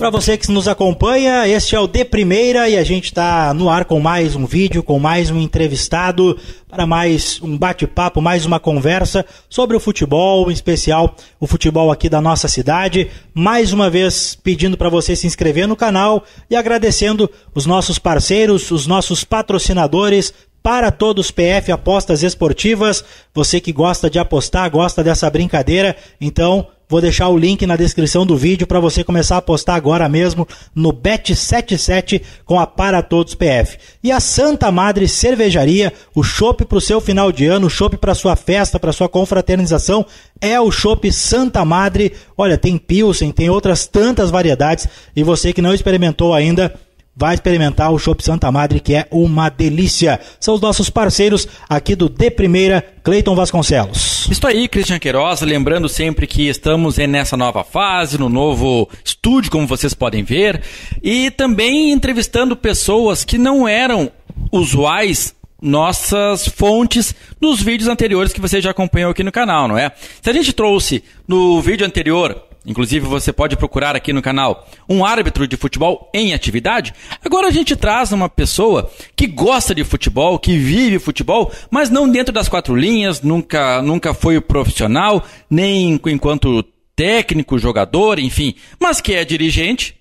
Para você que nos acompanha, este é o De Primeira e a gente está no ar com mais um vídeo, com mais um entrevistado, para mais um bate-papo, mais uma conversa sobre o futebol, em especial o futebol aqui da nossa cidade. Mais uma vez pedindo para você se inscrever no canal e agradecendo os nossos parceiros, os nossos patrocinadores, Para Todos PF Apostas Esportivas. Você que gosta de apostar, gosta dessa brincadeira, então vou deixar o link na descrição do vídeo para você começar a apostar agora mesmo no Bet77 com a Para Todos PF. E a Santa Madre Cervejaria, o chopp para o seu final de ano, o chopp para sua festa, para sua confraternização, é o chopp Santa Madre. Olha, tem Pilsen, tem outras tantas variedades, e você que não experimentou ainda, vai experimentar o chopp Santa Madre, que é uma delícia. São os nossos parceiros aqui do De Primeira, Cleiton Vasconcelos. Isso aí, Christian Queiroz, lembrando sempre que estamos nessa nova fase, no novo estúdio, como vocês podem ver, e também entrevistando pessoas que não eram usuais nossas fontes nos vídeos anteriores que você já acompanhou aqui no canal, não é? Se a gente trouxe no vídeo anterior, inclusive você pode procurar aqui no canal, um árbitro de futebol em atividade, agora a gente traz uma pessoa que gosta de futebol, que vive futebol, mas não dentro das quatro linhas, nunca foi profissional, nem enquanto técnico, jogador, enfim, mas que é dirigente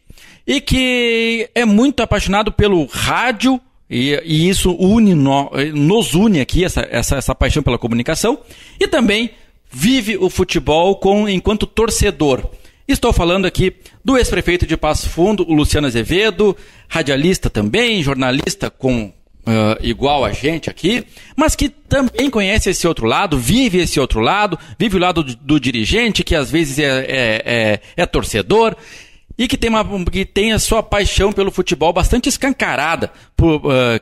e que é muito apaixonado pelo rádio, e isso nos une aqui, essa paixão pela comunicação, e também vive o futebol enquanto torcedor. Estou falando aqui do ex-prefeito de Passo Fundo, o Luciano Azevedo, radialista também, jornalista igual a gente aqui, mas que também conhece esse outro lado, vive esse outro lado, vive o lado do dirigente, que às vezes é torcedor, e que tem a sua paixão pelo futebol bastante escancarada.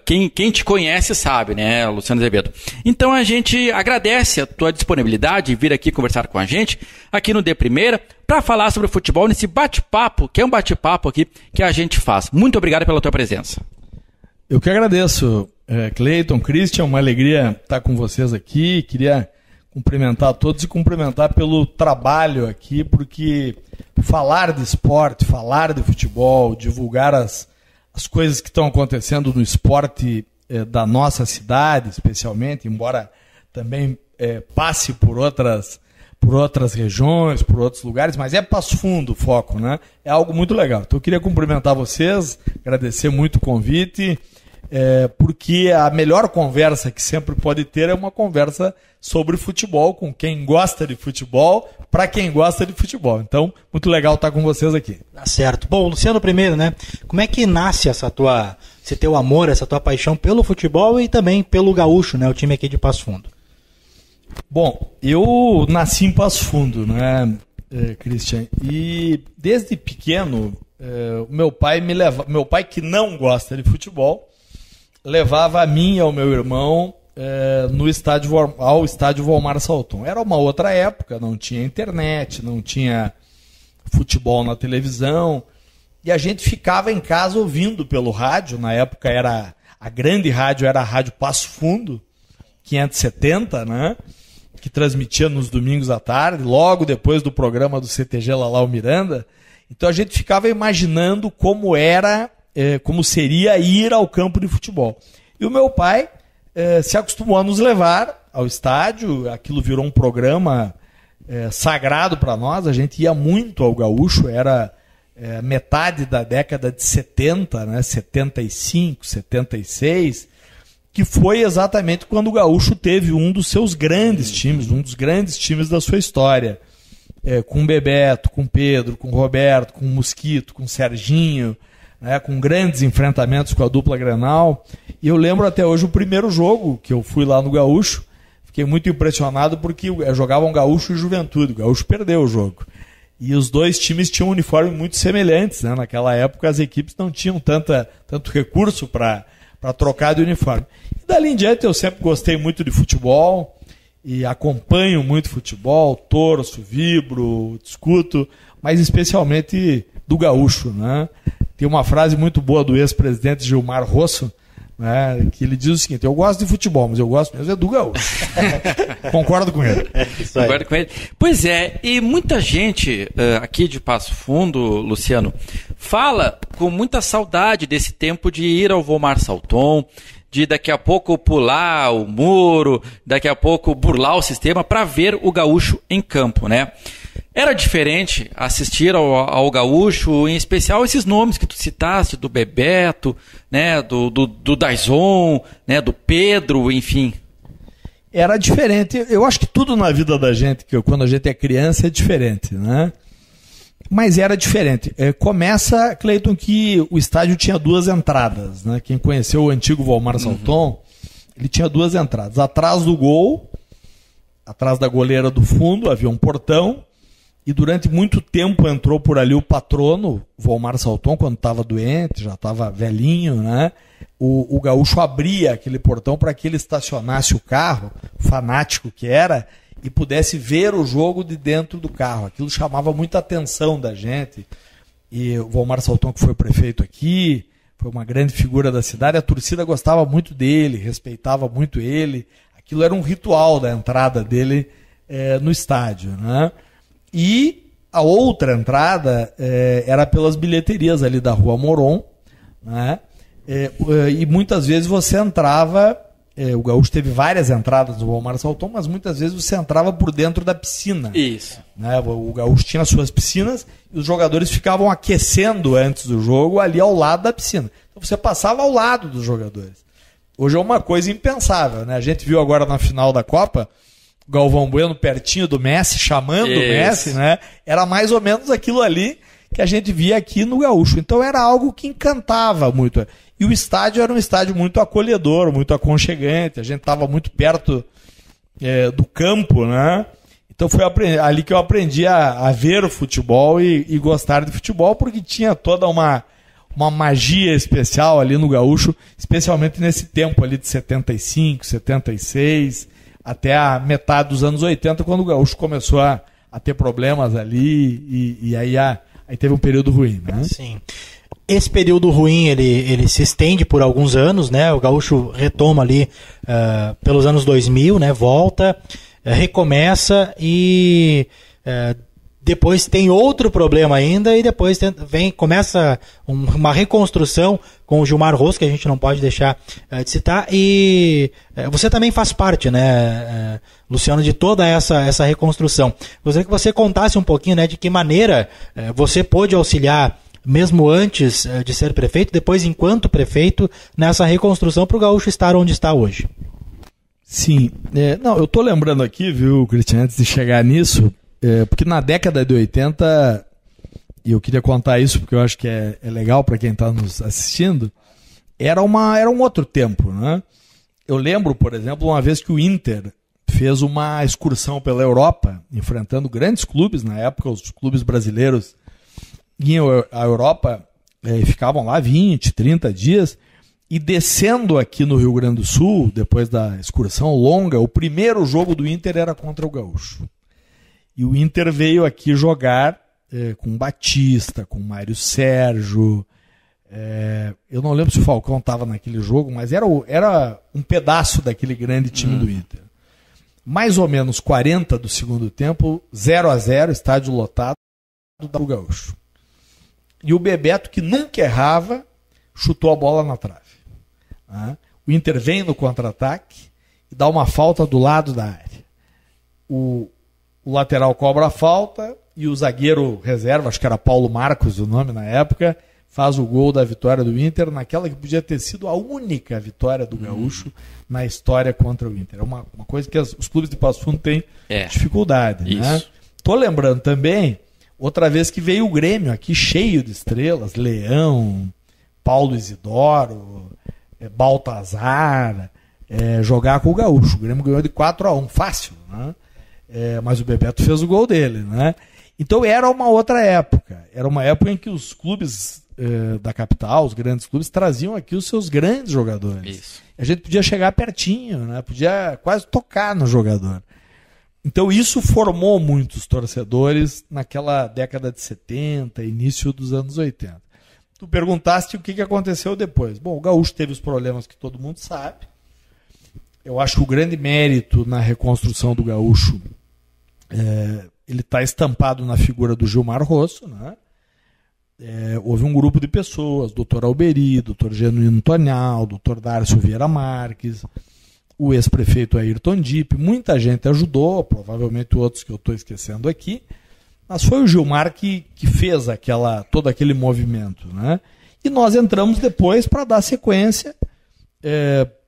Quem te conhece sabe, né, Luciano Azevedo? Então a gente agradece a tua disponibilidade de vir aqui conversar com a gente, aqui no De Primeira, para falar sobre o futebol nesse bate-papo, que é um bate-papo aqui que a gente faz. Muito obrigado pela tua presença. Eu que agradeço, Cleiton, Christian, uma alegria estar com vocês aqui. Queria cumprimentar a todos e cumprimentar pelo trabalho aqui, porque falar de esporte, falar de futebol, divulgar as coisas que estão acontecendo no esporte da nossa cidade, especialmente, embora também passe por outras regiões, por outros lugares, mas é Passo Fundo o foco, né? É algo muito legal. Então eu queria cumprimentar vocês, agradecer muito o convite, porque a melhor conversa que sempre pode ter é uma conversa sobre futebol, com quem gosta de futebol, para quem gosta de futebol. Então, muito legal estar com vocês aqui. Tá certo. Bom, Luciano, primeiro, né? Como é que nasce esse teu amor, essa tua paixão pelo futebol e também pelo Gaúcho, né? O time aqui de Passo Fundo. Bom, eu nasci em Passo Fundo, né, Christian? E desde pequeno, meu pai que não gosta de futebol, levava a mim e ao meu irmão ao estádio Valmar Salton. Era uma outra época, não tinha internet, não tinha futebol na televisão, e a gente ficava em casa ouvindo pelo rádio. Na época a grande rádio era a Rádio Passo Fundo, 570, né? Que transmitia nos domingos à tarde, logo depois do programa do CTG Lalau Miranda. Então a gente ficava imaginando como seria ir ao campo de futebol. E o meu pai se acostumou a nos levar ao estádio. Aquilo virou um programa sagrado para nós. A gente ia muito ao Gaúcho, era metade da década de 70, né, 75, 76, que foi exatamente quando o Gaúcho teve um dos seus grandes times, um dos grandes times da sua história, com o Bebeto, com o Pedro, com o Roberto, com o Mosquito, com o Serginho, né, com grandes enfrentamentos com a dupla Grenal. E eu lembro até hoje o primeiro jogo que eu fui lá no Gaúcho. Fiquei muito impressionado porque jogavam Gaúcho e Juventude. O Gaúcho perdeu o jogo. E os dois times tinham uniformes muito semelhantes, né? Naquela época as equipes não tinham tanto recurso para trocar de uniforme. E dali em diante eu sempre gostei muito de futebol e acompanho muito futebol, torço, vibro, discuto, mas especialmente do Gaúcho, né? Tem uma frase muito boa do ex-presidente Gilmar Rosso, né, que ele diz o seguinte: eu gosto de futebol, mas eu gosto mesmo do gaúcho. Concordo com ele. Concordo com ele. Pois é, e muita gente aqui de Passo Fundo, Luciano, fala com muita saudade desse tempo de ir ao Volmar Salton, de daqui a pouco pular o muro, daqui a pouco burlar o sistema para ver o gaúcho em campo, né? Era diferente assistir ao gaúcho, em especial esses nomes que tu citaste, do Bebeto, né, do Daison, né, do Pedro, enfim. Era diferente. Eu acho que tudo na vida da gente, que quando a gente é criança, é diferente, né? Mas era diferente. Começa, Cleiton, que o estádio tinha 2 entradas, né? Quem conheceu o antigo Volmar Salton, ele tinha 2 entradas. Atrás do gol, atrás da goleira do fundo, havia um portão. E durante muito tempo entrou por ali o patrono, Volmar Salton, quando estava doente, já estava velhinho, né? O gaúcho abria aquele portão para que ele estacionasse o carro, fanático que era, e pudesse ver o jogo de dentro do carro. Aquilo chamava muita atenção da gente. E o Volmar Salton, que foi prefeito aqui, foi uma grande figura da cidade, a torcida gostava muito dele, respeitava muito ele. Aquilo era um ritual da entrada dele no estádio, né? E a outra entrada era pelas bilheterias ali da Rua Moron, né? E muitas vezes você entrava, o gaúcho teve várias entradas no Volmar Salton, mas muitas vezes você entrava por dentro da piscina. Isso. Né? O gaúcho tinha suas piscinas e os jogadores ficavam aquecendo antes do jogo ali ao lado da piscina. Então você passava ao lado dos jogadores. Hoje é uma coisa impensável, né? A gente viu agora na final da Copa, o Galvão Bueno pertinho do Messi, chamando o Messi, né? Era mais ou menos aquilo ali que a gente via aqui no gaúcho. Então era algo que encantava muito. E o estádio era um estádio muito acolhedor, muito aconchegante. A gente estava muito perto do campo, né? Então foi ali que eu aprendi a ver o futebol e gostar de futebol, porque tinha toda uma magia especial ali no gaúcho, especialmente nesse tempo ali de 75, 76, até a metade dos anos 80, quando o gaúcho começou a ter problemas ali e aí teve um período ruim, né? Sim. Esse período ruim, ele se estende por alguns anos, né? O gaúcho retoma ali pelos anos 2000, né? Volta, recomeça e depois tem outro problema ainda e depois começa uma reconstrução com o Gilmar Ross, que a gente não pode deixar de citar, e você também faz parte, né, Luciano, de toda essa reconstrução. Gostaria que você contasse um pouquinho, né, de que maneira você pôde auxiliar, mesmo antes de ser prefeito, depois enquanto prefeito, nessa reconstrução para o gaúcho estar onde está hoje. Sim, eu estou lembrando aqui, viu, Cristian, antes de chegar nisso, porque na década de 80, e eu queria contar isso porque eu acho que é legal para quem está nos assistindo, era um outro tempo, né? Eu lembro, por exemplo, uma vez que o Inter fez uma excursão pela Europa, enfrentando grandes clubes, na época os clubes brasileiros iam à Europa, ficavam lá 20, 30 dias, e descendo aqui no Rio Grande do Sul, depois da excursão longa, o primeiro jogo do Inter era contra o Gaúcho. E o Inter veio aqui jogar com Batista, com Mário Sérgio. Eu não lembro se o Falcão estava naquele jogo, mas era um pedaço daquele grande time do Inter. Mais ou menos 40 do segundo tempo, 0-0, estádio lotado do Gaúcho. E o Bebeto, que nunca errava, chutou a bola na trave. O Inter vem no contra-ataque e dá uma falta do lado da área. O lateral cobra a falta e o zagueiro reserva, acho que era Paulo Marcos o nome na época, faz o gol da vitória do Inter, naquela que podia ter sido a única vitória do Gaúcho na história contra o Inter. É uma coisa que os clubes de Passo Fundo têm dificuldade. Né? Tô lembrando também, outra vez que veio o Grêmio aqui cheio de estrelas, Leão, Paulo Isidoro, Baltazar, jogar com o Gaúcho. O Grêmio ganhou de 4-1, fácil, né? Mas o Bebeto fez o gol dele, né? Então era uma outra época. Era uma época em que os clubes da capital, os grandes clubes, traziam aqui os seus grandes jogadores. Isso. A gente podia chegar pertinho, né? Podia quase tocar no jogador. Então isso formou muitos torcedores naquela década de 70, início dos anos 80. Tu perguntaste o que aconteceu depois. Bom, o Gaúcho teve os problemas que todo mundo sabe. Eu acho que o grande mérito na reconstrução do Gaúcho, ele está estampado na figura do Gilmar Rosso, né? Houve um grupo de pessoas, Dr. Alberi, Dr. Genuíno Tonhal, Dr. Darcio Vieira Marques, o ex-prefeito Ayrton Dipp, muita gente ajudou, provavelmente outros que eu estou esquecendo aqui, mas foi o Gilmar que fez todo aquele movimento, né? E nós entramos depois para dar sequência,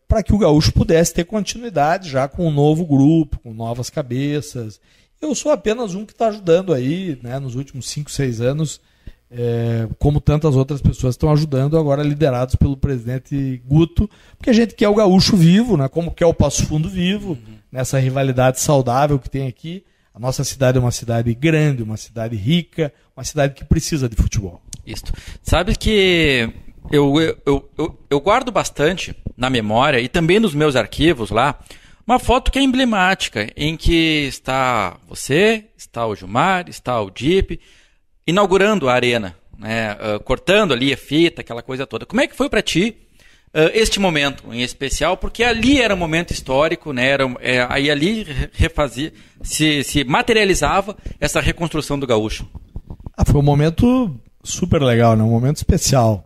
para que o Gaúcho pudesse ter continuidade já com um novo grupo, com novas cabeças. Eu sou apenas um que está ajudando aí, né, nos últimos 5, 6 anos, como tantas outras pessoas estão ajudando, agora liderados pelo presidente Guto, porque a gente quer o Gaúcho vivo, né, como quer o Passo Fundo vivo, nessa rivalidade saudável que tem aqui. A nossa cidade é uma cidade grande, uma cidade rica, uma cidade que precisa de futebol. Isso. Sabe que eu guardo bastante na memória e também nos meus arquivos lá, uma foto que é emblemática, em que está você, está o Gilmar, está o Dipp, inaugurando a arena, né, cortando ali a fita, aquela coisa toda. Como é que foi para ti este momento em especial? Porque ali era um momento histórico, né, aí ali se materializava essa reconstrução do Gaúcho. Foi um momento super legal, né? Um momento especial.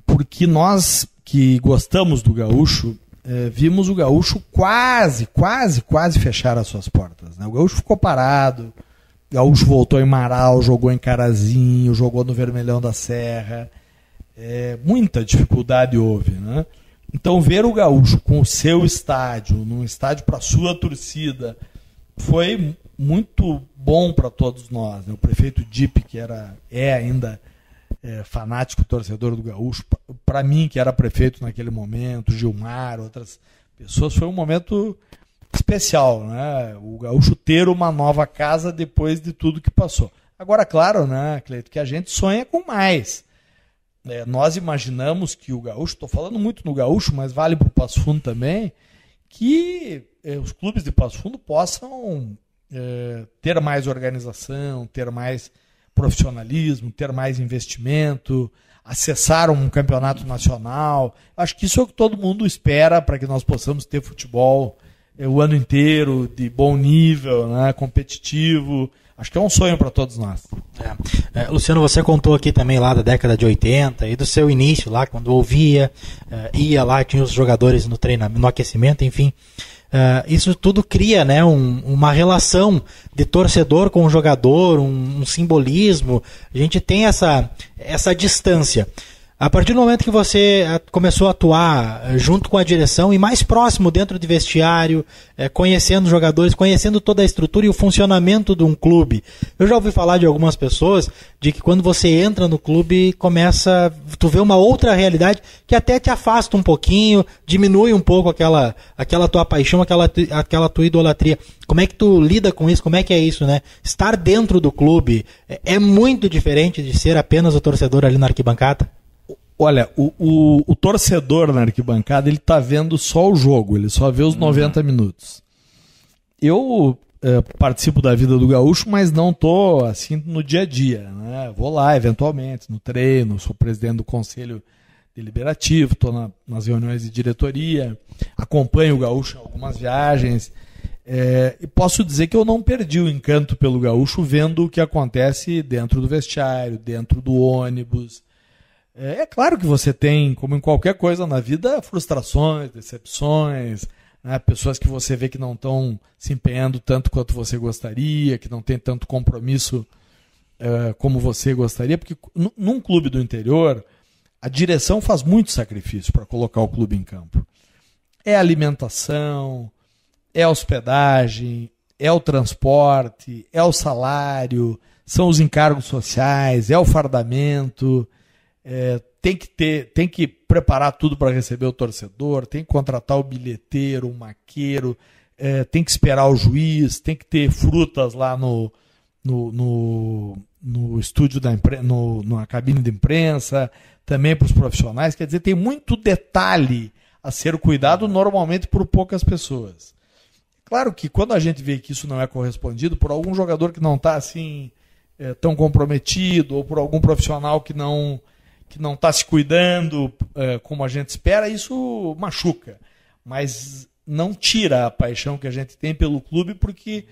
Porque nós que gostamos do Gaúcho, vimos o Gaúcho quase fechar as suas portas, né? O Gaúcho ficou parado, o Gaúcho voltou em Marau, jogou em Carazinho, jogou no Vermelhão da Serra. Muita dificuldade houve, né? Então ver o Gaúcho com o seu estádio, num estádio para a sua torcida, foi muito bom para todos nós, né? O prefeito Dipp, que ainda fanático torcedor do Gaúcho, para mim, que era prefeito naquele momento, Gilmar, outras pessoas, foi um momento especial, né? O Gaúcho ter uma nova casa depois de tudo que passou. Agora, claro, né, Cleito, que a gente sonha com mais. Nós imaginamos que o Gaúcho, estou falando muito no Gaúcho, mas vale para o Passo Fundo também, que os clubes de Passo Fundo possam ter mais organização, ter mais profissionalismo, ter mais investimento, acessar um campeonato nacional. Acho que isso é o que todo mundo espera para que nós possamos ter futebol o ano inteiro, de bom nível, né, competitivo. Acho que é um sonho para todos nós. Luciano, você contou aqui também lá da década de 80 e do seu início lá, quando ouvia, ia lá, tinha os jogadores no treinamento, no aquecimento, enfim. Isso tudo cria, né, uma relação de torcedor com o jogador, um simbolismo. A gente tem essa distância. A partir do momento que você começou a atuar junto com a direção e mais próximo dentro de vestiário, conhecendo os jogadores, conhecendo toda a estrutura e o funcionamento de um clube. Eu já ouvi falar de algumas pessoas de que quando você entra no clube, tu vê uma outra realidade que até te afasta um pouquinho, diminui um pouco aquela tua paixão, aquela tua idolatria. Como é que tu lida com isso? Como é que é isso, né? Estar dentro do clube é muito diferente de ser apenas o torcedor ali na arquibancada? Olha, o torcedor na arquibancada, ele está vendo só o jogo, ele só vê os 90 minutos. Eu participo da vida do Gaúcho, mas não estou assim no dia a dia, né? Vou lá, eventualmente, no treino, sou presidente do Conselho Deliberativo, estou nas reuniões de diretoria, acompanho o Gaúcho em algumas viagens, e posso dizer que eu não perdi o encanto pelo Gaúcho vendo o que acontece dentro do vestiário, dentro do ônibus. É claro que você tem, como em qualquer coisa na vida, frustrações, decepções, né? Pessoas que você vê que não estão se empenhando tanto quanto você gostaria, que não tem tanto compromisso como você gostaria, porque num clube do interior, a direção faz muito sacrifício para colocar o clube em campo. É alimentação, é hospedagem, é o transporte, é o salário, são os encargos sociais, é o fardamento. Tem que preparar tudo para receber o torcedor, tem que contratar o bilheteiro, o maqueiro, tem que esperar o juiz, tem que ter frutas lá no estúdio da imprensa, na cabine de imprensa, também para os profissionais. Quer dizer, tem muito detalhe a ser cuidado normalmente por poucas pessoas. Claro que quando a gente vê que isso não é correspondido por algum jogador que não está assim tão comprometido ou por algum profissional que não que não está se cuidando como a gente espera, isso machuca. Mas não tira a paixão que a gente tem pelo clube, porque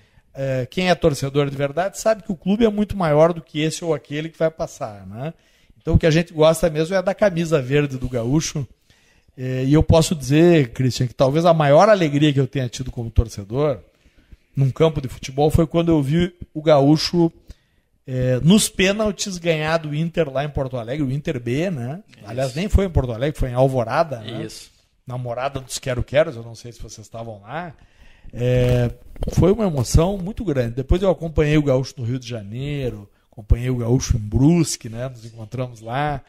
quem é torcedor de verdade sabe que o clube é muito maior do que esse ou aquele que vai passar, né? Então o que a gente gosta mesmo é da camisa verde do Gaúcho. E eu posso dizer, Christian, que talvez a maior alegria que eu tenha tido como torcedor num campo de futebol foi quando eu vi o Gaúcho nos pênaltis ganhar do Inter lá em Porto Alegre, o Inter B, né? Isso. Aliás, nem foi em Porto Alegre, foi em Alvorada, né? Isso. Namorada dos Quero-Queros, eu não sei se vocês estavam lá. Foi uma emoção muito grande. Depois eu acompanhei o Gaúcho no Rio de Janeiro, acompanhei o Gaúcho em Brusque, né? Nos encontramos lá.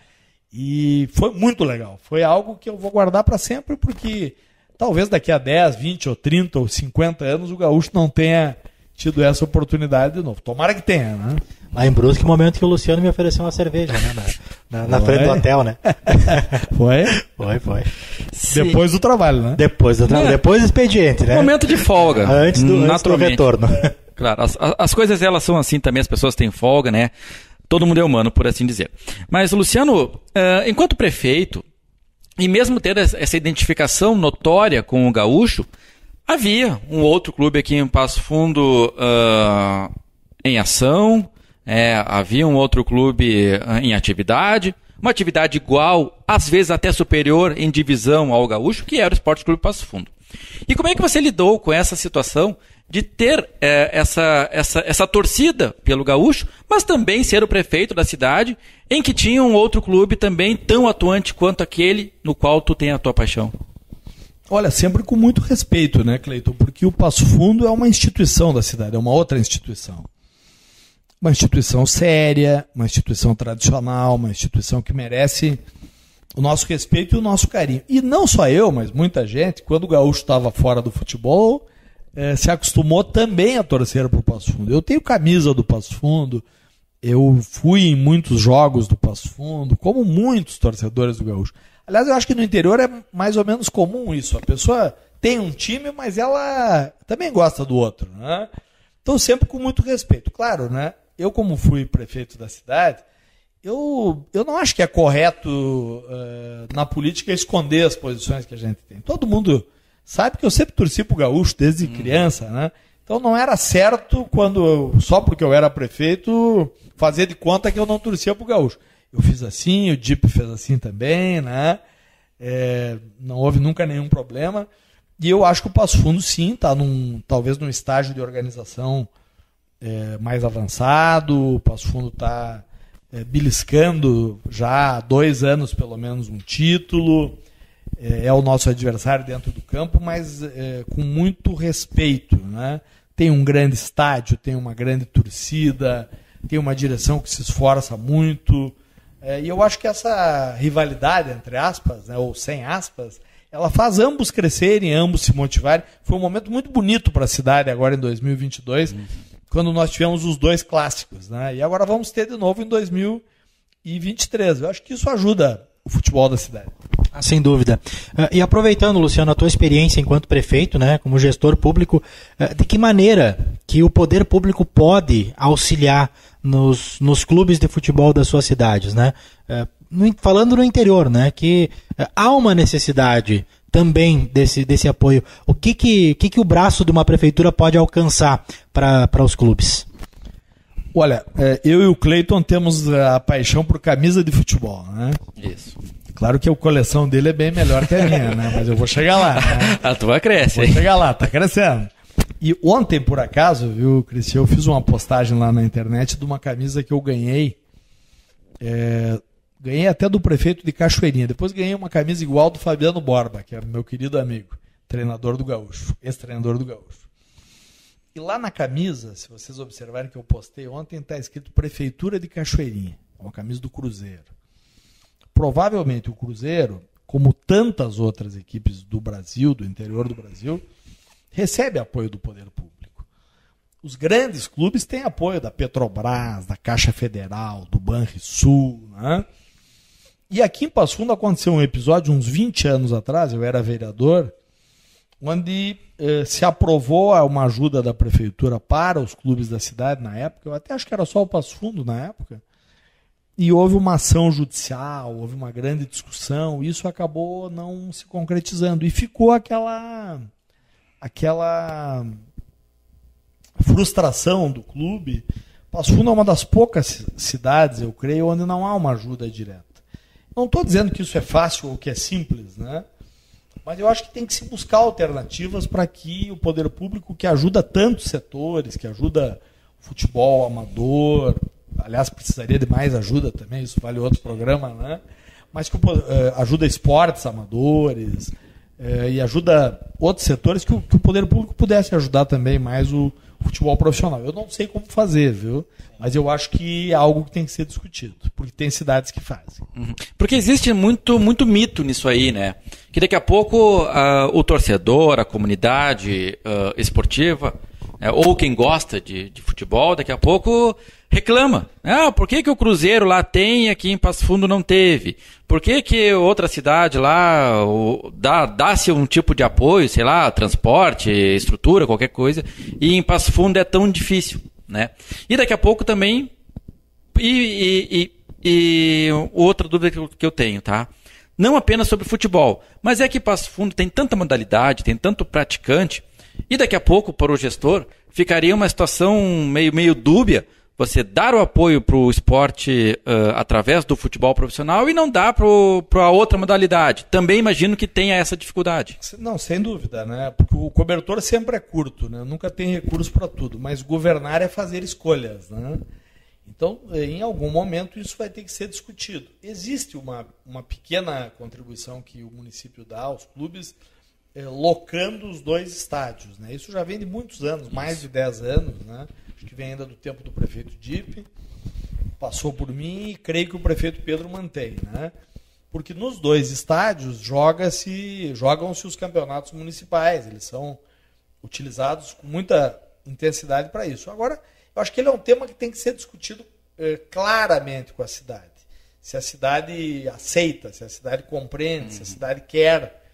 E foi muito legal. Foi algo que eu vou guardar para sempre, porque talvez daqui a 10, 20, ou 30, ou 50 anos o Gaúcho não tenha tido essa oportunidade de novo. Tomara que tenha, né? Lá em Brusque, no momento que o Luciano me ofereceu uma cerveja, né? Na frente do hotel, né? Foi? Foi. Depois do trabalho, né? Depois do expediente, né? Momento de folga. Antes do retorno. Claro, as coisas elas são assim também, as pessoas têm folga, né? Todo mundo é humano, por assim dizer. Mas, Luciano, enquanto prefeito, e mesmo tendo essa identificação notória com o Gaúcho, havia um outro clube aqui em Passo Fundo em ação, havia um outro clube em atividade, uma atividade igual, às vezes até superior em divisão ao Gaúcho, que era o Esporte Clube Passo Fundo. E como é que você lidou com essa situação de ter essa torcida pelo Gaúcho, mas também ser o prefeito da cidade, em que tinha um outro clube também tão atuante quanto aquele no qual tu tem a tua paixão? Olha, sempre com muito respeito, né, Cleiton? Porque o Passo Fundo é uma instituição da cidade, é uma outra instituição. Uma instituição séria, uma instituição tradicional, uma instituição que merece o nosso respeito e o nosso carinho. E não só eu, mas muita gente, quando o Gaúcho estava fora do futebol, se acostumou também a torcer para o Passo Fundo. Eu tenho camisa do Passo Fundo, eu fui em muitos jogos do Passo Fundo, como muitos torcedores do Gaúcho. Aliás, eu acho que no interior é mais ou menos comum isso. A pessoa tem um time, mas ela também gosta do outro, né? Então, sempre com muito respeito. Claro, né? Eu, como fui prefeito da cidade, eu não acho que é correto na política esconder as posições que a gente tem. Todo mundo sabe que eu sempre torci pro Gaúcho desde criança, né? Então não era certo só porque eu era prefeito, fazer de conta que eu não torcia pro Gaúcho. Eu fiz assim, o Dip fez assim também, né? Não houve nunca nenhum problema. E eu acho que o Passo Fundo, sim, está talvez num estágio de organização mais avançado. O Passo Fundo está beliscando já há 2 anos, pelo menos, um título. É o nosso adversário dentro do campo, mas com muito respeito, né? Tem um grande estádio, tem uma grande torcida, tem uma direção que se esforça muito. E eu acho que essa rivalidade, entre aspas, né, ou sem aspas, ela faz ambos crescerem, ambos se motivarem. Foi um momento muito bonito para a cidade agora em 2022, quando nós tivemos os 2 clássicos, né? E agora vamos ter de novo em 2023. Eu acho que isso ajuda o futebol da cidade. Sem dúvida. E aproveitando, Luciano, a tua experiência enquanto prefeito, né, como gestor público, de que maneira que o poder público pode auxiliar nos clubes de futebol das suas cidades, né? Falando no interior, né, que há uma necessidade também desse apoio. O que o braço de uma prefeitura pode alcançar para os clubes? Olha, eu e o Cleiton temos a paixão por camisa de futebol, né? Isso. Claro que a coleção dele é bem melhor que a minha, né? Mas eu vou chegar lá, né? A tua cresce, hein? Vou chegar lá, tá crescendo. E ontem, por acaso, viu, Cristian, eu fiz uma postagem lá na internet de uma camisa que eu ganhei. Ganhei até do prefeito de Cachoeirinha. Depois ganhei uma camisa igual do Fabiano Borba, que é meu querido amigo, treinador do Gaúcho, ex-treinador do Gaúcho. E lá na camisa, se vocês observarem que eu postei ontem, está escrito Prefeitura de Cachoeirinha. É uma camisa do Cruzeiro. Provavelmente o Cruzeiro, como tantas outras equipes do Brasil, do interior do Brasil, recebe apoio do poder público. Os grandes clubes têm apoio da Petrobras, da Caixa Federal, do Banrisul, né? E aqui em Passo Fundo aconteceu um episódio, uns 20 anos atrás, eu era vereador, onde se aprovou uma ajuda da prefeitura para os clubes da cidade na época. Eu até acho que era só o Passo Fundo na época. e houve uma ação judicial, houve uma grande discussão, e isso acabou não se concretizando. E ficou aquela frustração do clube. Passo Fundo é uma das poucas cidades, eu creio, onde não há uma ajuda direta. Não estou dizendo que isso é fácil ou que é simples, né? Mas eu acho que tem que se buscar alternativas para que o poder público, que ajuda tantos setores, que ajuda o futebol amador, aliás, precisaria de mais ajuda também, isso vale outro programa, né? Mas que ajuda esportes amadores e ajuda outros setores, que o poder público pudesse ajudar também mais o futebol profissional. Eu não sei como fazer, viu? Mas eu acho que é algo que tem que ser discutido, porque tem cidades que fazem. Porque existe muito mito nisso aí, né? Que daqui a pouco o torcedor, a comunidade esportiva, ou quem gosta de futebol, daqui a pouco reclama. Por que o Cruzeiro lá tem e aqui em Passo Fundo não teve? Por que outra cidade lá dá-se um tipo de apoio, sei lá, transporte, estrutura, qualquer coisa, e em Passo Fundo é tão difícil, né? E daqui a pouco também, outra dúvida que eu tenho, tá? Não apenas sobre futebol, mas é que Passo Fundo tem tanta modalidade, tem tanto praticante, e daqui a pouco, para o gestor, ficaria uma situação meio dúbia você dar o apoio para o esporte através do futebol profissional e não dar para a outra modalidade. Também imagino que tenha essa dificuldade. Não, sem dúvida, né? Porque o cobertor sempre é curto, né? Nunca tem recurso para tudo, mas governar é fazer escolhas, né? Então, em algum momento, isso vai ter que ser discutido. Existe uma pequena contribuição que o município dá aos clubes, locando os dois estádios, né? Isso já vem de muitos anos, mais de 10 anos, né? Acho que vem ainda do tempo do prefeito Dipp, passou por mim e creio que o prefeito Pedro mantém, né? Porque nos dois estádios jogam-se os campeonatos municipais, eles são utilizados com muita intensidade para isso. Agora, eu acho que ele é um tema que tem que ser discutido claramente com a cidade. Se a cidade aceita, se a cidade compreende, se a cidade quer.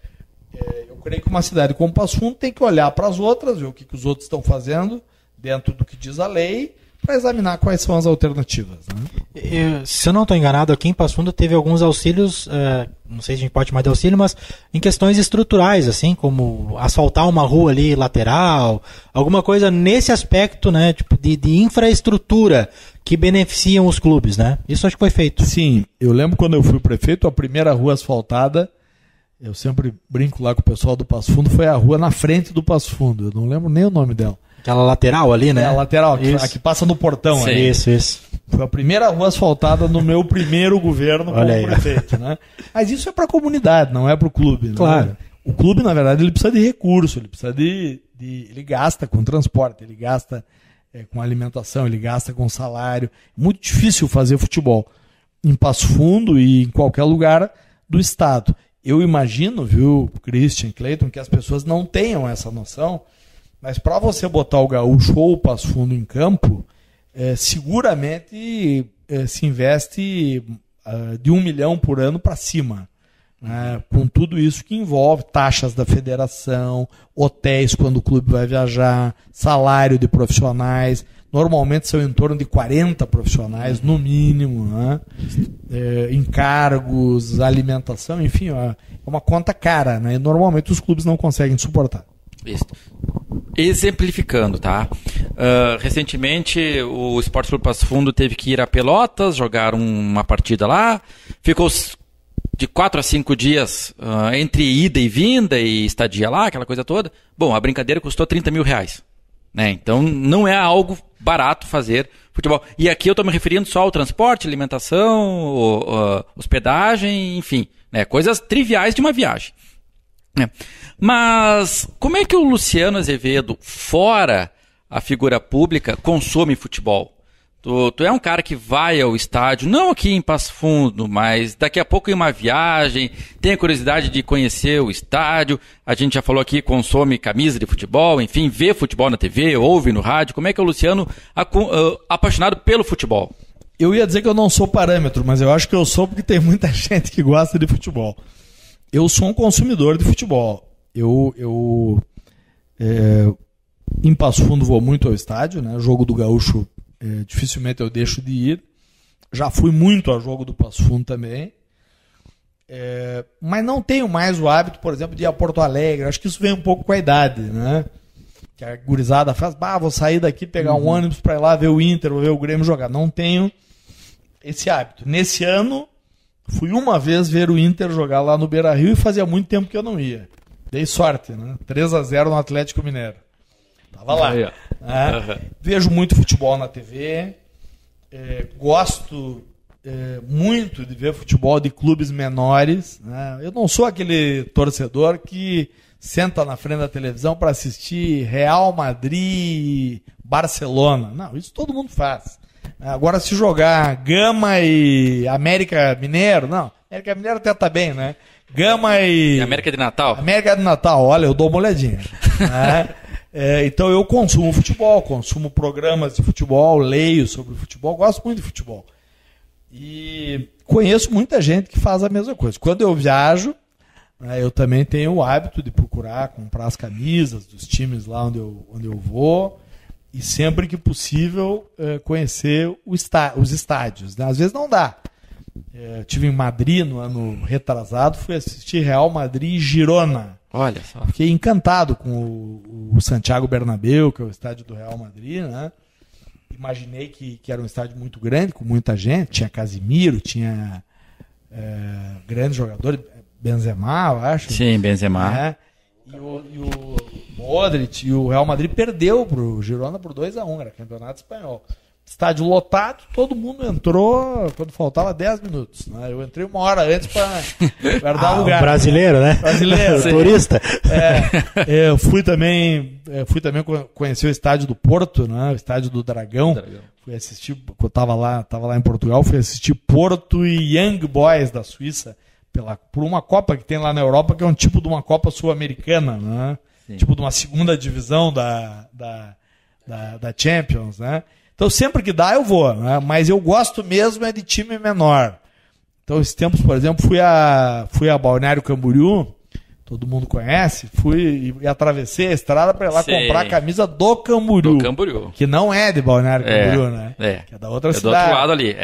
Eu creio que uma cidade como Passo Fundo tem que olhar para as outras, ver o que os outros estão fazendo, dentro do que diz a lei, para examinar quais são as alternativas. Né? Se eu não estou enganado, aqui em Passo Fundo teve alguns auxílios, não sei se a gente pode chamar de auxílio, mas em questões estruturais, assim, como asfaltar uma rua ali lateral, alguma coisa nesse aspecto, né, tipo de infraestrutura que beneficiam os clubes, né? Isso acho que foi feito. Sim, eu lembro quando eu fui prefeito, a primeira rua asfaltada, eu sempre brinco lá com o pessoal do Passo Fundo, foi a rua na frente do Passo Fundo, eu não lembro nem o nome dela. Aquela lateral ali, né? A lateral, a que passa no portão. Sim, ali. Isso. Foi a primeira rua asfaltada no meu primeiro governo como prefeito, né? Mas isso é para a comunidade, não é para o clube. Claro. Né? O clube, na verdade, ele precisa de recurso, ele precisa ele gasta com transporte, ele gasta com alimentação, ele gasta com salário. Muito difícil fazer futebol em Passo Fundo e em qualquer lugar do estado. Eu imagino, viu, Christian, Cleiton, que as pessoas não tenham essa noção. Mas para você botar o Gaúcho ou o Passo Fundo em campo, seguramente se investe de 1 milhão por ano para cima. Né? Com tudo isso que envolve taxas da federação, hotéis quando o clube vai viajar, salário de profissionais. Normalmente são em torno de 40 profissionais, no mínimo. Né? Encargos, alimentação, enfim, é uma conta cara. Né? E normalmente os clubes não conseguem suportar. Isso. Exemplificando, tá? Recentemente o Esporte Clube Passo Fundo teve que ir a Pelotas, jogar uma partida lá, ficou de 4 a 5 dias entre ida e vinda e estadia lá, aquela coisa toda. Bom, a brincadeira custou 30 mil reais. Né? Então não é algo barato fazer futebol. E aqui eu estou me referindo só ao transporte, alimentação, hospedagem, enfim, né? Coisas triviais de uma viagem. Mas como é que o Luciano Azevedo, fora a figura pública, consome futebol? Tu é um cara que vai ao estádio, não aqui em Passo Fundo, mas daqui a pouco em uma viagem, tem a curiosidade de conhecer o estádio, a gente já falou aqui, consome camisa de futebol, enfim, vê futebol na TV, ouve no rádio. Como é que é o Luciano apaixonado pelo futebol? Eu ia dizer que eu não sou parâmetro, mas eu acho que eu sou porque tem muita gente que gosta de futebol. Eu sou um consumidor de futebol. Em Passo Fundo vou muito ao estádio, né? Jogo do Gaúcho, dificilmente eu deixo de ir. Já fui muito a jogo do Passo Fundo também. Mas não tenho mais o hábito, por exemplo, de ir a Porto Alegre. Acho que isso vem um pouco com a idade, né? Que a gurizada faz, vou sair daqui, pegar um ônibus para ir lá ver o Inter, ou ver o Grêmio jogar. Não tenho esse hábito. Nesse ano, fui uma vez ver o Inter jogar lá no Beira-Rio e fazia muito tempo que eu não ia. Dei sorte, né? 3-0 no Atlético Mineiro. Tava lá. Aí, Vejo muito futebol na TV. Gosto muito de ver futebol de clubes menores, né? Eu não sou aquele torcedor que senta na frente da televisão para assistir Real Madrid, Barcelona. Não, isso todo mundo faz. Agora, se jogar Gama e América Mineiro, não. América Mineiro até tá bem, né? Gama e América de Natal? América de Natal, olha, eu dou uma olhadinha. Né? Então eu consumo futebol, consumo programas de futebol, leio sobre futebol, gosto muito de futebol. E conheço muita gente que faz a mesma coisa. Quando eu viajo, eu também tenho o hábito de procurar comprar as camisas dos times lá onde eu vou. E sempre que possível conhecer os estádios. Né? Às vezes não dá. Estive em Madrid no ano retrasado, fui assistir Real Madrid e Girona. Olha só. Fiquei encantado com o Santiago Bernabéu, que é o estádio do Real Madrid, né? Imaginei que era um estádio muito grande, com muita gente. Tinha Casimiro, tinha grandes jogadores, Benzema, eu acho. Sim, Benzema. Né? E o Modric, e o Real Madrid perdeu para o Girona por 2-1, era campeonato espanhol. Estádio lotado, todo mundo entrou quando faltava 10 minutos. Né? Eu entrei uma hora antes para guardar lugar. Brasileiro, né? Brasileiro. Turista. Eu fui também conhecer o estádio do Porto, né? O estádio do Dragão. Fui assistir, quando eu estava lá em Portugal, fui assistir Porto e Young Boys da Suíça por uma Copa que tem lá na Europa, que é um tipo de uma Copa Sul-Americana, né? Tipo de uma segunda divisão da Champions, né? Então, sempre que dá, eu vou, né? Mas eu gosto mesmo de time menor. Então, esses tempos, por exemplo, fui a Balneário Camboriú, todo mundo conhece, fui e atravessei a estrada para ir lá comprar a camisa do Camboriú. Do Camboriú. Que não é de Balneário Camboriú, né? Que é da outra cidade. Do outro lado ali,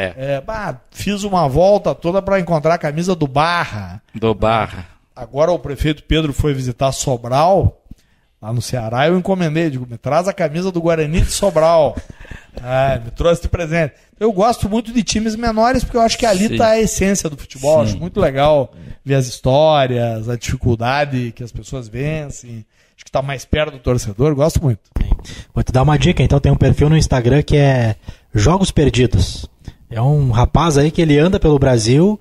fiz uma volta toda para encontrar a camisa do Barra. Do Barra. Agora o prefeito Pedro foi visitar Sobral, lá no Ceará, eu encomendei, digo, me traz a camisa do Guarani de Sobral. Me trouxe de presente. Eu gosto muito de times menores, porque eu acho que ali está a essência do futebol. Sim. Acho muito legal ver as histórias, a dificuldade que as pessoas vencem. Acho que está mais perto do torcedor, gosto muito. Vou te dar uma dica, então tem um perfil no Instagram que é Jogos Perdidos. É um rapaz aí que ele anda pelo Brasil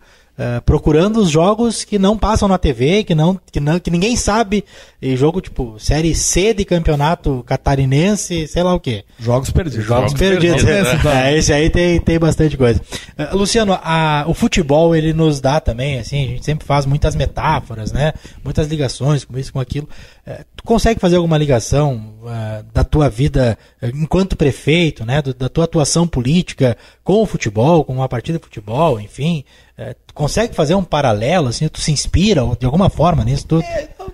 procurando os jogos que não passam na TV, que ninguém sabe, e jogo tipo Série C de campeonato catarinense, sei lá o quê. Jogos perdidos. Jogos perdidos. Esse aí tem bastante coisa. Luciano, o futebol ele nos dá também, assim, a gente sempre faz muitas metáforas, né? Muitas ligações com isso, com aquilo. Tu consegue fazer alguma ligação da tua vida enquanto prefeito, né? Da tua atuação política com o futebol, com uma partida de futebol, enfim? Tu consegue fazer um paralelo, assim, tu se inspira de alguma forma nisso tudo?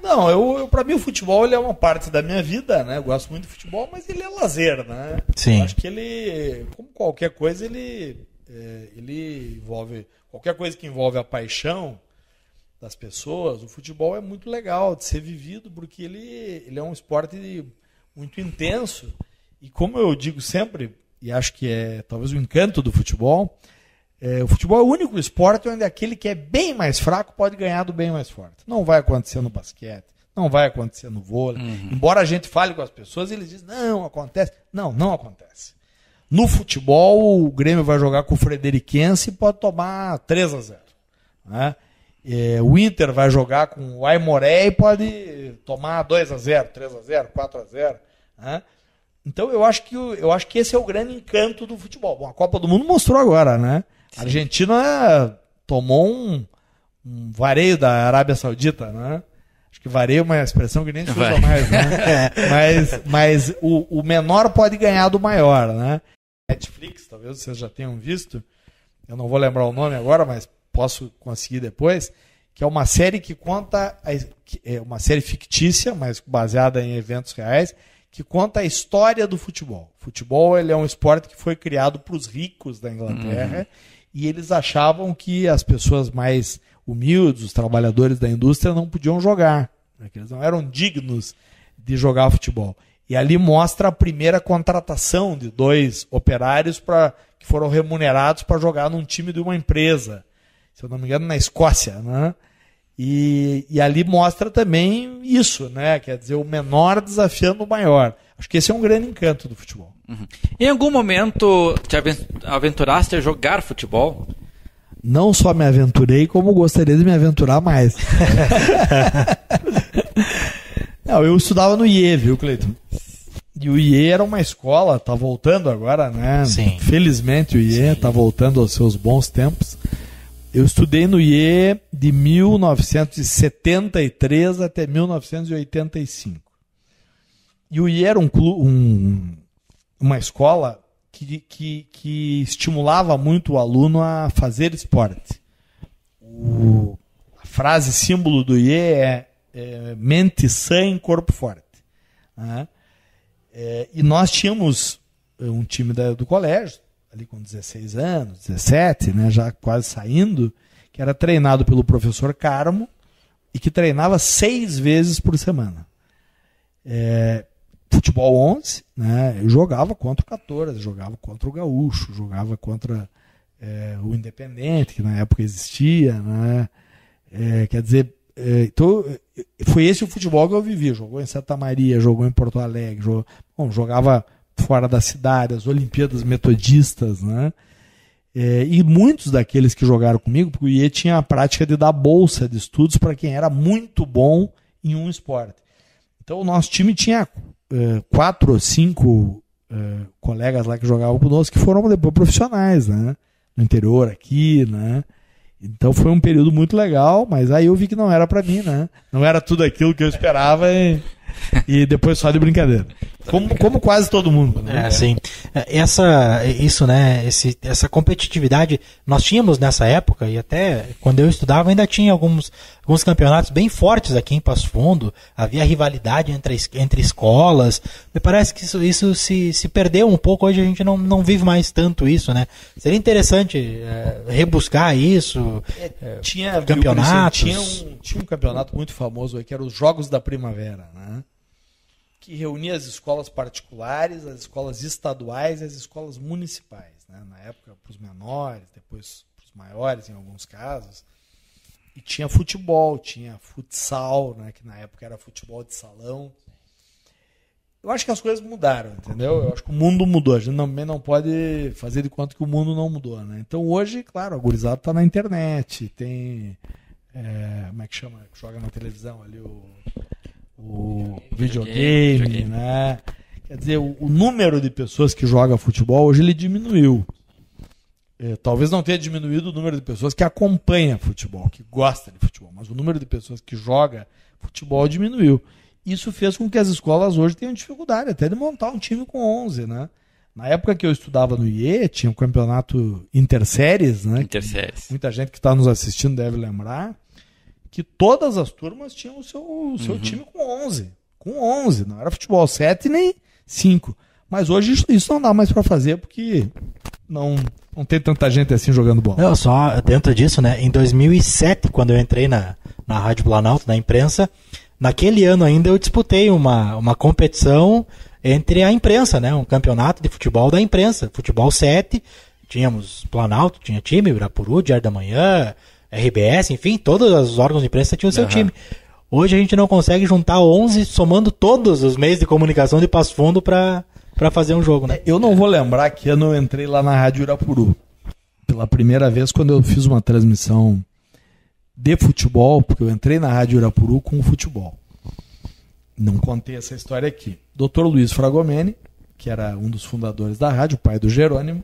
Não, para mim o futebol ele é uma parte da minha vida, né? Eu gosto muito de futebol, mas ele é lazer, né? Sim. Eu acho que ele, como qualquer coisa, ele envolve, qualquer coisa que envolve a paixão das pessoas, o futebol é muito legal de ser vivido, porque ele é um esporte muito intenso, e como eu digo sempre, e acho que é talvez o encanto do futebol, o futebol é o único esporte onde aquele que é bem mais fraco pode ganhar do bem mais forte. Não vai acontecer no basquete, não vai acontecer no vôlei. Embora a gente fale com as pessoas, eles dizem, não, acontece. Não acontece. No futebol, o Grêmio vai jogar com o Frederiquense e pode tomar 3-0. Né? O Inter vai jogar com o Aimoré e pode tomar 2-0, 3-0, 4-0. Né? Então eu acho que esse é o grande encanto do futebol. Bom, a Copa do Mundo mostrou agora, né? A Argentina tomou um vareio da Arábia Saudita, né? Acho que vareio é uma expressão que nem se usa mais, né? Mas o menor pode ganhar do maior, né? Netflix, talvez vocês já tenham visto, eu não vou lembrar o nome agora, mas posso conseguir depois, que é uma série que conta, é uma série fictícia, mas baseada em eventos reais, que conta a história do futebol. O futebol ele é um esporte que foi criado para os ricos da Inglaterra e eles achavam que as pessoas mais humildes, os trabalhadores da indústria, não podiam jogar, né, que eles não eram dignos de jogar futebol. E ali mostra a primeira contratação de 2 operários que foram remunerados para jogar num time de uma empresa, se eu não me engano, na Escócia, né? E ali mostra também isso, né? Quer dizer, o menor desafiando o maior. Acho que esse é um grande encanto do futebol. Uhum. Em algum momento te aventuraste a jogar futebol? Não só me aventurei, como gostaria de me aventurar mais. Não, eu estudava no IE, viu, Cleiton? E o IE era uma escola, tá voltando agora, né? Sim. Felizmente o IE tá voltando aos seus bons tempos. Eu estudei no IE de 1973 até 1985. E o IE era uma escola que estimulava muito o aluno a fazer esporte. A frase símbolo do IE é mente sã em corpo forte. Né? E nós tínhamos um time do colégio, ali com 16 anos, 17, né, já quase saindo, que era treinado pelo professor Carmo e que treinava 6 vezes por semana. Futebol 11, né, eu jogava contra o 14, jogava contra o Gaúcho, jogava contra o Independente, que na época existia. Né, quer dizer, então, foi esse o futebol que eu vivi. Jogou em Santa Maria, jogou em Porto Alegre, jogava fora da cidade, as Olimpíadas Metodistas, né? E muitos daqueles que jogaram comigo, porque o IE tinha a prática de dar bolsa de estudos para quem era muito bom em um esporte. Então o nosso time tinha 4 ou 5 colegas lá que jogavam conosco, que foram depois profissionais, né? No interior aqui, né? Então foi um período muito legal, mas aí eu vi que não era para mim, né? Não era tudo aquilo que eu esperava e depois só de brincadeira. Como quase todo mundo. Né? Sim. Isso, né? Essa competitividade nós tínhamos nessa época, e até quando eu estudava ainda tinha alguns campeonatos bem fortes aqui em Passo Fundo. Havia rivalidade entre escolas. Me parece que isso se perdeu um pouco. Hoje a gente não vive mais tanto isso, né? Seria interessante rebuscar isso. Tinha campeonatos. Tinha um campeonato muito famoso aí, que era os Jogos da Primavera, né? Que reunia as escolas particulares, as escolas estaduais e as escolas municipais, né? Na época para os menores, depois para os maiores em alguns casos. E tinha futebol, tinha futsal, né? Que na época era futebol de salão. Eu acho que as coisas mudaram, entendeu? Eu acho que o mundo mudou. A gente também não pode fazer de conta que o mundo não mudou, né? Então hoje, claro, a gurizada está na internet, tem... como é que chama? Que joga na televisão ali o videogame, né? Quer dizer, o número de pessoas que jogam futebol hoje ele diminuiu. Talvez não tenha diminuído o número de pessoas que acompanham futebol, que gosta de futebol, mas o número de pessoas que joga futebol diminuiu. Isso fez com que as escolas hoje tenham dificuldade até de montar um time com 11, né? Na época que eu estudava no IE, tinha um campeonato interséries, né? Interséries. Muita gente que está nos assistindo deve lembrar que todas as turmas tinham o seu time com 11. Com 11, não era futebol 7 nem 5. Mas hoje isso não dá mais para fazer, porque não tem tanta gente assim jogando bola. Não, só dentro disso, né? Em 2007, quando eu entrei na Rádio Planalto, na imprensa, naquele ano ainda eu disputei uma competição entre a imprensa, né? Um campeonato de futebol da imprensa. Futebol 7, tínhamos Planalto, tinha time, Irapuru, Diário da Manhã, RBS, enfim, todos os órgãos de imprensa tinham o seu time. Hoje a gente não consegue juntar 11 somando todos os meios de comunicação de Passo Fundo para fazer um jogo, né? Eu não vou lembrar que ano eu entrei lá na Rádio Irapuru. Pela primeira vez, quando eu fiz uma transmissão de futebol, porque eu entrei na Rádio Irapuru com o futebol. Não contei essa história aqui. Dr. Luiz Fragomeni, que era um dos fundadores da rádio, o pai do Jerônimo,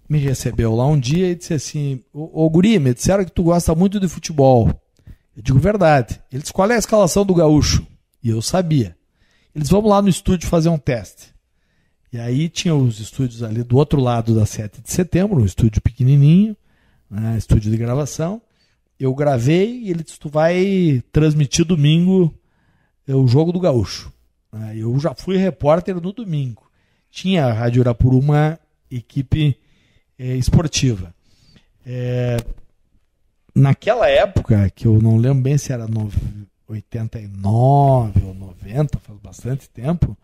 me recebeu lá um dia e disse assim: ô guri, me disseram que tu gosta muito de futebol. Eu digo, verdade. Ele disse, qual é a escalação do Gaúcho? E eu sabia. Eles vamos lá no estúdio fazer um teste. E aí tinha os estúdios ali do outro lado da 7 de setembro, um estúdio pequenininho, né, estúdio de gravação. Eu gravei e ele disse, tu vai transmitir domingo o jogo do Gaúcho. Eu já fui repórter no domingo. Tinha a Rádio Irapuru uma equipe esportiva. Naquela época, que eu não lembro bem se era 89 ou 90, faz bastante tempo,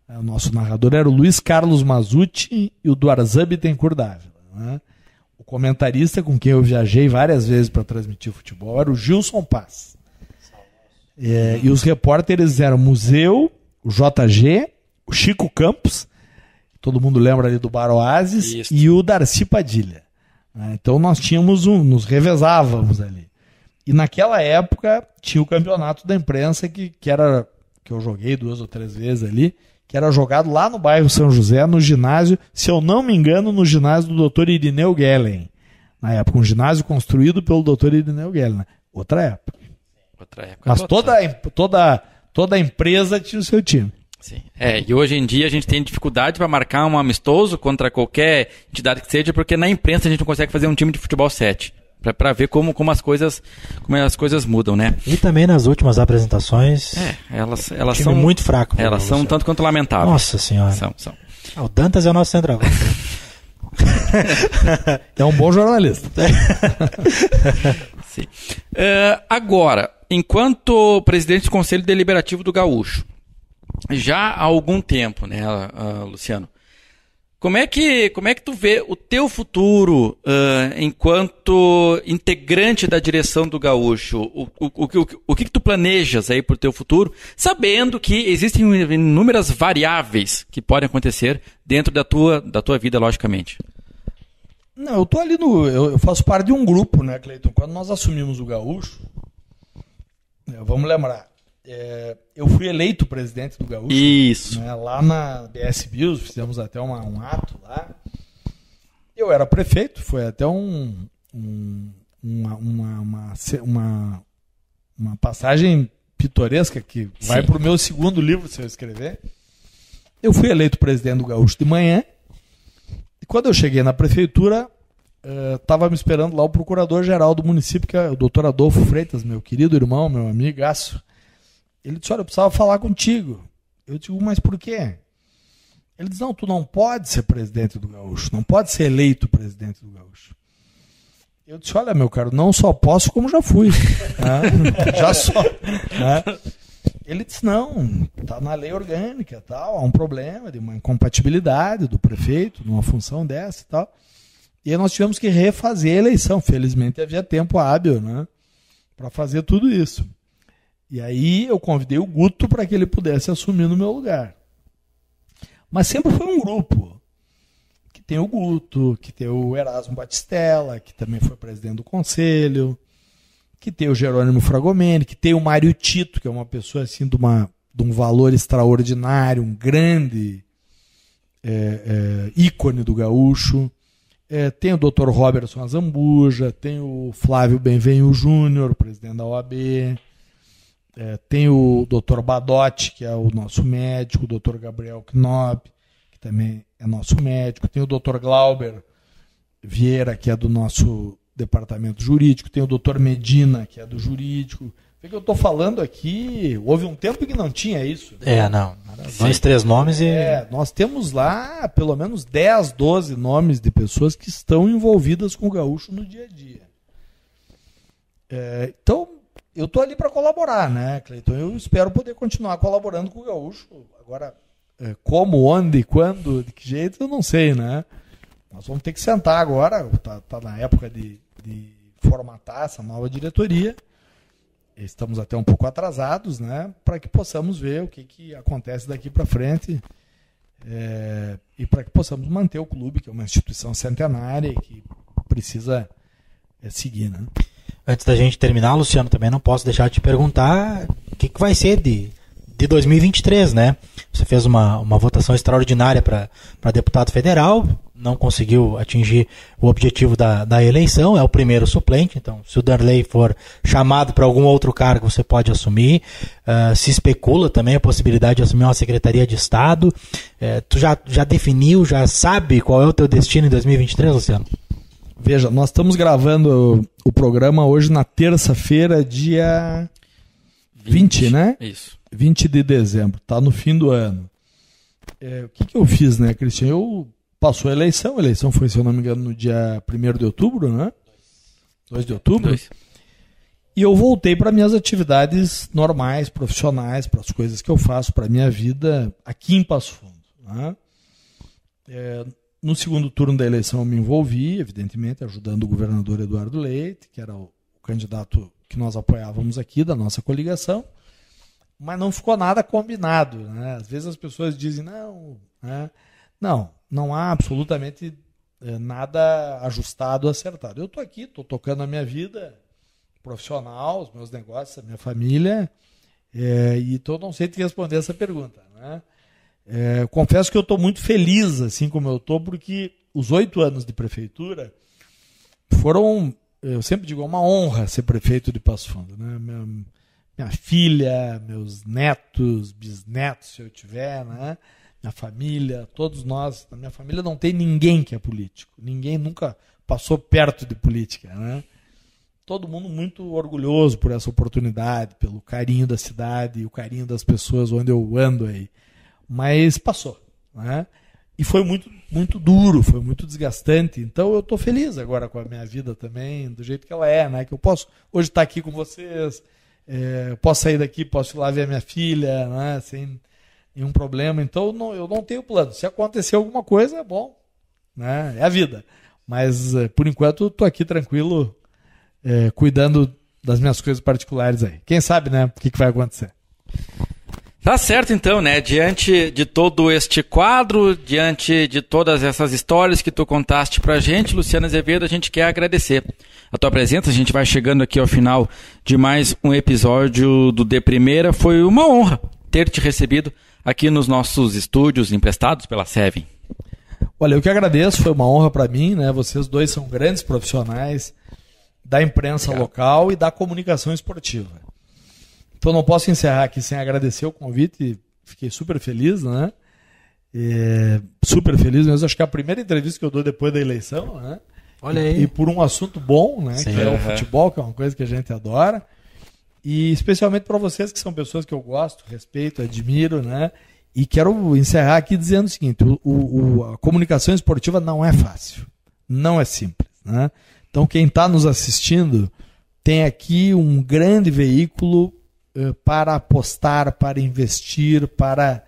o nosso narrador era o Luiz Carlos Mazzucci e o Duarzan Bittencourt Dávila, né? O comentarista com quem eu viajei várias vezes para transmitir futebol era o Gilson Paz. E os repórteres eram o Museu, o JG, o Chico Campos, todo mundo lembra ali do Bar Oasis, e o Darcy Padilha. Então nós tínhamos nos revezávamos ali. E naquela época tinha o campeonato da imprensa que eu joguei 2 ou 3 vezes ali, que era jogado lá no bairro São José, no ginásio, se eu não me engano, no ginásio do Dr. Irineu Gellen. Na época, um ginásio construído pelo Dr. Irineu Gellen. Outra época. Mas toda empresa tinha o seu time. Sim. E hoje em dia a gente tem dificuldade para marcar um amistoso contra qualquer entidade que seja, porque na imprensa a gente não consegue fazer um time de futebol 7. Para ver como as coisas mudam, né? E também nas últimas apresentações. Elas são muito fracos. Elas são tanto quanto lamentáveis. Nossa senhora. São. O Dantas é o nosso centroavante. É um bom jornalista. Sim. Agora, enquanto presidente do Conselho Deliberativo do Gaúcho, já há algum tempo, né, Luciano? Como é que tu vê o teu futuro enquanto integrante da direção do Gaúcho? O que tu planejas aí para o teu futuro, sabendo que existem inúmeras variáveis que podem acontecer dentro da tua vida, logicamente? Não, eu tô ali eu faço parte de um grupo, né, Cleiton? Quando nós assumimos o Gaúcho, vamos lembrar, eu fui eleito presidente do Gaúcho. Isso. Né, lá na BS Bios, fizemos até um ato lá. Eu era prefeito, foi até uma passagem pitoresca que vai para o meu segundo livro, se eu escrever. Eu fui eleito presidente do Gaúcho de manhã. E quando eu cheguei na prefeitura, estava me esperando lá o procurador-geral do município, que é o doutor Adolfo Freitas, meu querido irmão, meu amigaço. Ele disse, olha, eu precisava falar contigo. Eu digo, mas por quê? Ele disse, não, tu não pode ser presidente do Gaúcho, não pode ser eleito presidente do Gaúcho. Eu disse, olha, meu caro, não só posso, como já fui. Já só. Ele disse, não, está na lei orgânica e tal, há um problema de uma incompatibilidade do prefeito numa função dessa e tal. E aí nós tivemos que refazer a eleição. Felizmente havia tempo hábil, né, para fazer tudo isso. E aí eu convidei o Guto para que ele pudesse assumir no meu lugar. Mas sempre foi um grupo. Que tem o Guto, que tem o Erasmo Batistella, que também foi presidente do conselho, que tem o Jerônimo Fragomeni, que tem o Mário Tito, que é uma pessoa assim, de um valor extraordinário, um grande ícone do gaúcho. Tem o Dr. Robertson Azambuja, tem o Flávio Benvenho Júnior, presidente da OAB. Tem o Dr. Badotti, que é o nosso médico, o Dr. Gabriel Knopp, que também é nosso médico, tem o Dr. Glauber Vieira, que é do nosso departamento jurídico, tem o Dr. Medina, que é do jurídico. O que eu estou falando aqui, houve um tempo que não tinha isso. Né? Não. 2, 3 nomes e... nós temos lá pelo menos 10, 12 nomes de pessoas que estão envolvidas com o gaúcho no dia a dia. Então, eu estou ali para colaborar, né, Cleiton? Eu espero poder continuar colaborando com o gaúcho. Agora, como, onde, quando, de que jeito, eu não sei, né? Nós vamos ter que sentar agora, tá na época de formatar essa nova diretoria. Estamos até um pouco atrasados, né, para que possamos ver o que acontece daqui para frente e para que possamos manter o clube, que é uma instituição centenária e que precisa seguir, né? Antes da gente terminar, Luciano, também não posso deixar de te perguntar o que vai ser de 2023, né? Você fez uma votação extraordinária para deputado federal, não conseguiu atingir o objetivo da eleição, é o primeiro suplente, então se o Darley for chamado para algum outro cargo, você pode assumir. Se especula também a possibilidade de assumir uma Secretaria de Estado. Tu já definiu, já sabe qual é o teu destino em 2023, Luciano? Veja, nós estamos gravando o programa hoje na terça-feira, dia 20, né? Isso. 20 de dezembro, está no fim do ano. O que eu fiz, né, Cristian? Passou a eleição foi, se eu não me engano, no dia 1º de outubro, né? 2 de outubro. 2. E eu voltei para minhas atividades normais, profissionais, para as coisas que eu faço, para a minha vida aqui em Passo Fundo. Né? No segundo turno da eleição eu me envolvi, evidentemente, ajudando o governador Eduardo Leite, que era o candidato que nós apoiávamos aqui, da nossa coligação, mas não ficou nada combinado. Né? Às vezes as pessoas dizem, não, né? Não há absolutamente nada ajustado, acertado. Eu estou aqui, estou tocando a minha vida profissional, os meus negócios, a minha família, e então não sei te responder essa pergunta. Né? Confesso que eu estou muito feliz, assim como eu estou, porque os 8 anos de prefeitura foram, eu sempre digo, uma honra ser prefeito de Passo Fundo. Né? Minha filha, meus netos, bisnetos, se eu tiver, né? Minha família, todos nós, na minha família não tem ninguém que é político, ninguém nunca passou perto de política, né? Todo mundo muito orgulhoso por essa oportunidade, pelo carinho da cidade e o carinho das pessoas onde eu ando aí. Mas passou, né? E foi muito, muito duro, foi muito desgastante. Então eu estou feliz agora com a minha vida também, do jeito que ela é, né? Que eu posso hoje estar aqui com vocês, posso sair daqui, posso ir lá ver a minha filha, né? Sem nenhum problema. Então eu não tenho plano. Se acontecer alguma coisa, é bom, né? É a vida. Mas por enquanto estou aqui tranquilo, cuidando das minhas coisas particulares aí. Quem sabe, né, o que vai acontecer. Tá certo então, né, diante de todo este quadro, diante de todas essas histórias que tu contaste pra gente, Luciano Azevedo, a gente quer agradecer a tua presença. A gente vai chegando aqui ao final de mais um episódio do De Primeira. Foi uma honra ter te recebido aqui nos nossos estúdios emprestados pela Seven. Olha, eu que agradeço, foi uma honra para mim, né? Vocês dois são grandes profissionais da imprensa local e da comunicação esportiva. Então não posso encerrar aqui sem agradecer o convite, fiquei super feliz, né? Super feliz mesmo, acho que é a primeira entrevista que eu dou depois da eleição, né? Olha aí. E por um assunto bom, né? Sim, que é o futebol, que é uma coisa que a gente adora. E especialmente para vocês que são pessoas que eu gosto, respeito, admiro, né? E quero encerrar aqui dizendo o seguinte, a comunicação esportiva não é fácil, não é simples, né? Então quem está nos assistindo tem aqui um grande veículo para apostar, para investir, para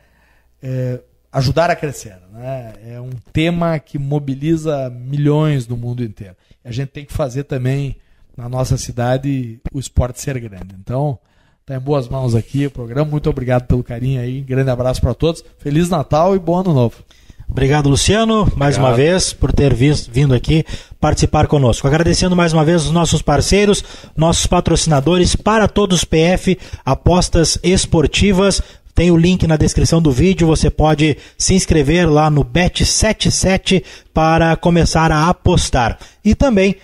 ajudar a crescer, né? É um tema que mobiliza milhões no mundo inteiro. A gente tem que fazer também na nossa cidade o esporte ser grande. Então, está em boas mãos aqui o programa. Muito obrigado pelo carinho aí. Grande abraço para todos. Feliz Natal e bom Ano Novo. Obrigado, Luciano, mais uma vez, por ter vindo aqui participar conosco. Agradecendo mais uma vez os nossos parceiros, nossos patrocinadores, Para Todos PF, apostas esportivas. Tem o link na descrição do vídeo, você pode se inscrever lá no Bet77 para começar a apostar. E também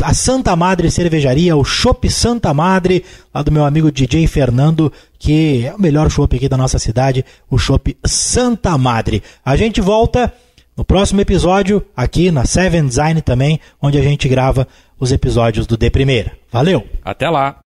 a Santa Madre Cervejaria, o Chopp Santa Madre, lá do meu amigo DJ Fernando, que é o melhor chopp aqui da nossa cidade, o Chopp Santa Madre. A gente volta no próximo episódio, aqui na Seven Design também, onde a gente grava os episódios do De Primeira. Valeu! Até lá!